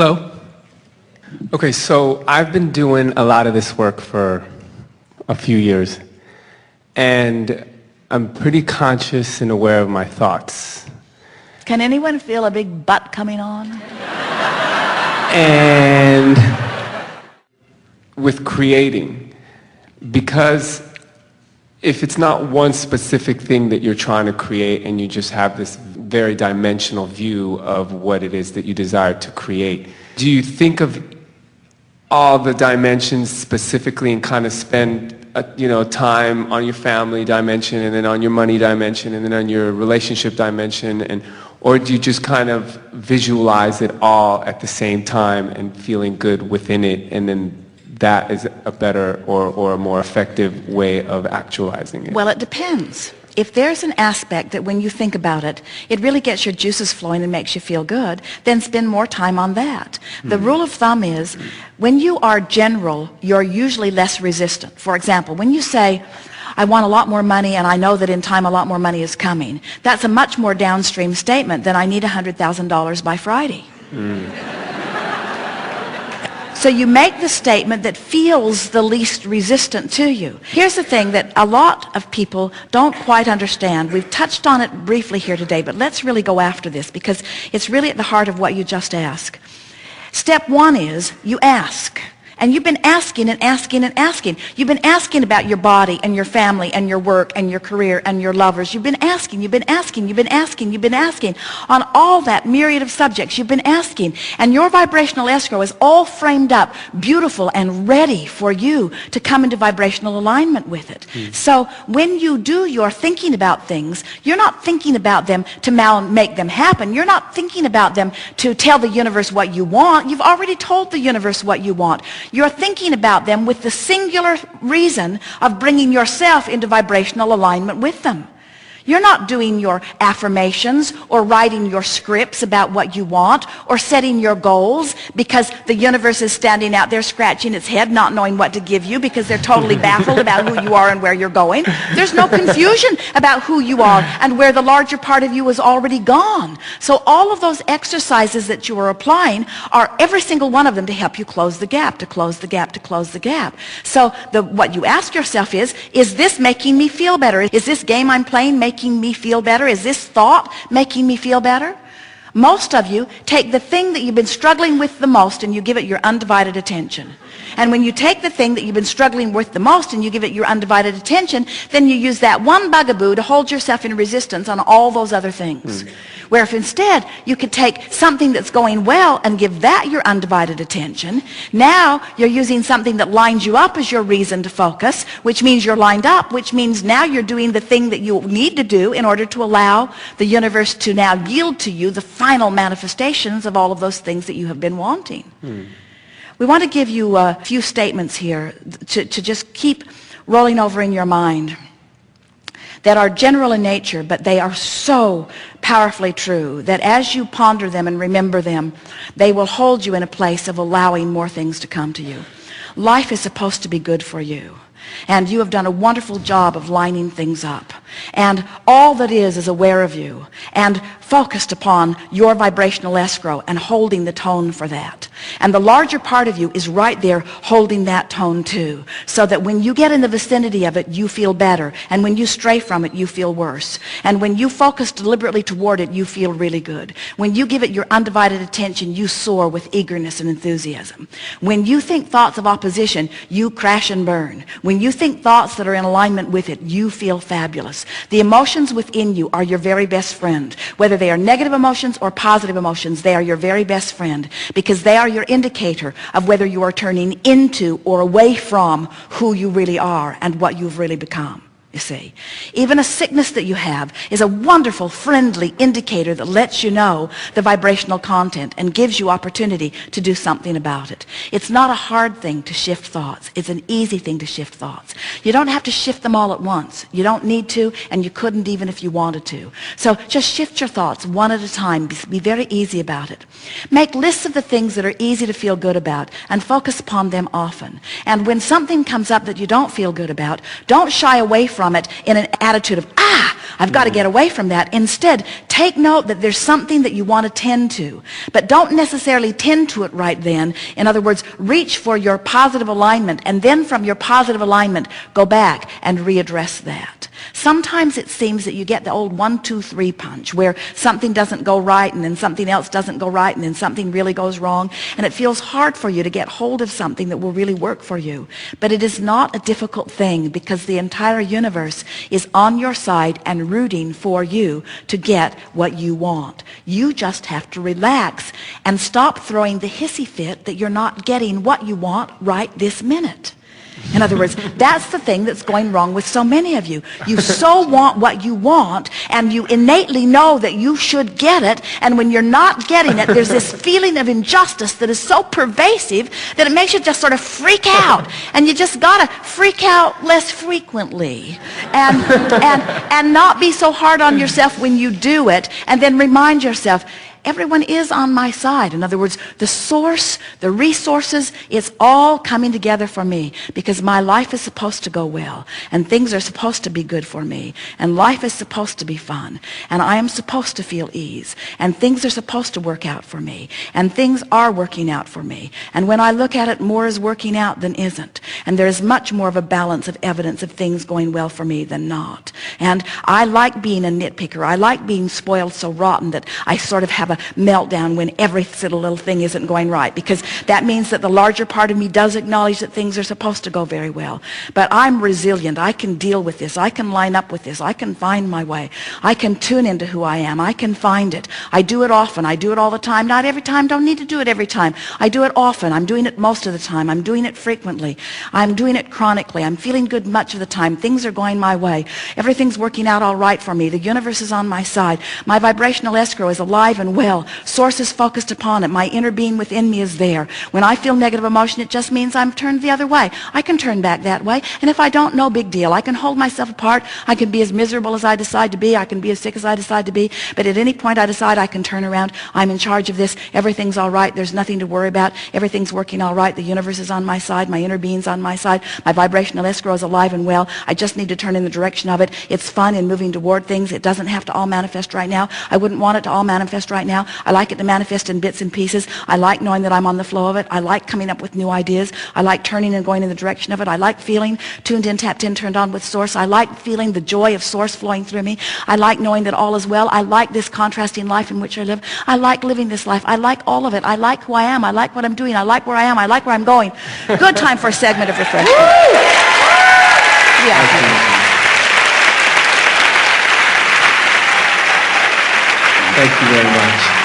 Hello. Okay, so I've been doing a lot of this work for a few years, and I'm pretty conscious and aware of my thoughts. Can anyone feel a big butt coming on? And with creating, because if it's not one specific thing that you're trying to create and you just have this very dimensional view of what it is that you desire to create, do you think of all the dimensions specifically and kind of spend time on your family dimension and then on your money dimension and then on your relationship dimension, or do you just kind of visualize it all at the same time and feeling good within it, and then that is a better or a more effective way of actualizing it? Well, it depends. If there's an aspect that when you think about it, it really gets your juices flowing and makes you feel good, then spend more time on that. The rule of thumb is, when you are general, you're usually less resistant. For example, when you say, I want a lot more money and I know that in time a lot more money is coming, that's a much more downstream statement than I need $100,000 by Friday. So you make the statement that feels the least resistant to you. Here's the thing that a lot of people don't quite understand. We've touched on it briefly here today, but let's really go after this because it's really at the heart of what you just asked. Step one is you ask. And you've been asking and asking and asking. You've been asking about your body and your family and your work and your career and your lovers. You've been asking, you've been asking, you've been asking, you've been asking. On all that myriad of subjects, you've been asking. And your vibrational escrow is all framed up, beautiful and ready for you to come into vibrational alignment with it. So when you do your thinking about things, you're not thinking about them to make them happen. You're not thinking about them to tell the universe what you want. You've already told the universe what you want. You're thinking about them with the singular reason of bringing yourself into vibrational alignment with them. You're not doing your affirmations or writing your scripts about what you want or setting your goals because the universe is standing out there scratching its head not knowing what to give you because they're totally baffled about who you are and where you're going. There's no confusion about who you are and where the larger part of you is already gone. So all of those exercises that you are applying are every single one of them to help you close the gap, to close the gap, to close the gap. So what you ask yourself is this making me feel better? Is this game I'm playing making me feel better? Is this thought making me feel better? Most of you take the thing that you've been struggling with the most and you give it your undivided attention. And when you take the thing that you've been struggling with the most and you give it your undivided attention, then you use that one bugaboo to hold yourself in resistance on all those other things. Where if instead you could take something that's going well and give that your undivided attention, now you're using something that lines you up as your reason to focus, which means you're lined up, which means now you're doing the thing that you need to do in order to allow the universe to now yield to you the final manifestations of all of those things that you have been wanting. We want to give you a few statements here to just keep rolling over in your mind that are general in nature, but they are so powerfully true that as you ponder them and remember them, they will hold you in a place of allowing more things to come to you. Life is supposed to be good for you. And you have done a wonderful job of lining things up. And all that is aware of you and focused upon your vibrational escrow and holding the tone for that. And the larger part of you is right there holding that tone too, so that when you get in the vicinity of it, you feel better. And when you stray from it, you feel worse. And when you focus deliberately toward it, you feel really good. When you give it your undivided attention, you soar with eagerness and enthusiasm. When you think thoughts of opposition, you crash and burn. When you think thoughts that are in alignment with it, you feel fabulous. The emotions within you are your very best friend. Whether they are negative emotions or positive emotions, they are your very best friend because they are your indicator of whether you are turning into or away from who you really are and what you've really become. You see, even a sickness that you have is a wonderful, friendly indicator that lets you know the vibrational content and gives you opportunity to do something about it. It's not a hard thing to shift thoughts. It's an easy thing to shift thoughts. You don't have to shift them all at once. You don't need to, and you couldn't even if you wanted to. So just shift your thoughts one at a time. Be very easy about it. Make lists of the things that are easy to feel good about and focus upon them often. And when something comes up that you don't feel good about, don't shy away from it in an attitude of, I've got to get away from that. Instead, take note that there's something that you want to tend to, but don't necessarily tend to it right then. In other words, reach for your positive alignment, and then from your positive alignment, go back and readdress that. Sometimes it seems that you get the old 1, 2, 3 punch where something doesn't go right and then something else doesn't go right and then something really goes wrong, and it feels hard for you to get hold of something that will really work for you. But it is not a difficult thing, because the entire universe is on your side and rooting for you to get what you want. You just have to relax and stop throwing the hissy fit that you're not getting what you want right this minute. In other words, that's the thing that's going wrong with so many of you. You so want what you want, and you innately know that you should get it, and when you're not getting it, there's this feeling of injustice that is so pervasive that it makes you just sort of freak out. And you just got to freak out less frequently and not be so hard on yourself when you do it, and then remind yourself, everyone is on my side. In other words, the source, the resources, it's all coming together for me, because my life is supposed to go well, and things are supposed to be good for me, and life is supposed to be fun, and I am supposed to feel ease, and things are supposed to work out for me, and things are working out for me. And when I look at it, more is working out than isn't, and there is much more of a balance of evidence of things going well for me than not. And I like being a nitpicker. I like being spoiled so rotten that I sort of have a meltdown when every little thing isn't going right, because that means that the larger part of me does acknowledge that things are supposed to go very well. But I'm resilient. I can deal with this. I can line up with this. I can find my way. I can tune into who I am. I can find it. I do it often. I do it all the time. Not every time. Don't need to do it every time. I do it often. I'm doing it most of the time. I'm doing it frequently. I'm doing it chronically. I'm feeling good much of the time. Things are going my way. Everything's working out all right for me. The universe is on my side. My vibrational escrow is alive and well. Source is focused upon it. My inner being within me is there. When I feel negative emotion, it just means I'm turned the other way. I can turn back that way. And if I don't, no big deal. I can hold myself apart. I can be as miserable as I decide to be. I can be as sick as I decide to be. But at any point I decide I can turn around. I'm in charge of this. Everything's all right. There's nothing to worry about. Everything's working all right. The universe is on my side. My inner being's on my side. My vibrational escrow is alive and well. I just need to turn in the direction of it. It's fun in moving toward things. It doesn't have to all manifest right now. I wouldn't want it to all manifest right now. I like it to manifest in bits and pieces. I like knowing that I'm on the flow of it. I like coming up with new ideas. I like turning and going in the direction of it. I like feeling tuned in, tapped in, turned on with Source. I like feeling the joy of Source flowing through me. I like knowing that all is well. I like this contrasting life in which I live. I like living this life. I like all of it. I like who I am. I like what I'm doing. I like where I am. I like where I'm going. Good time for a segment of refreshment. Yeah. Thank you very much.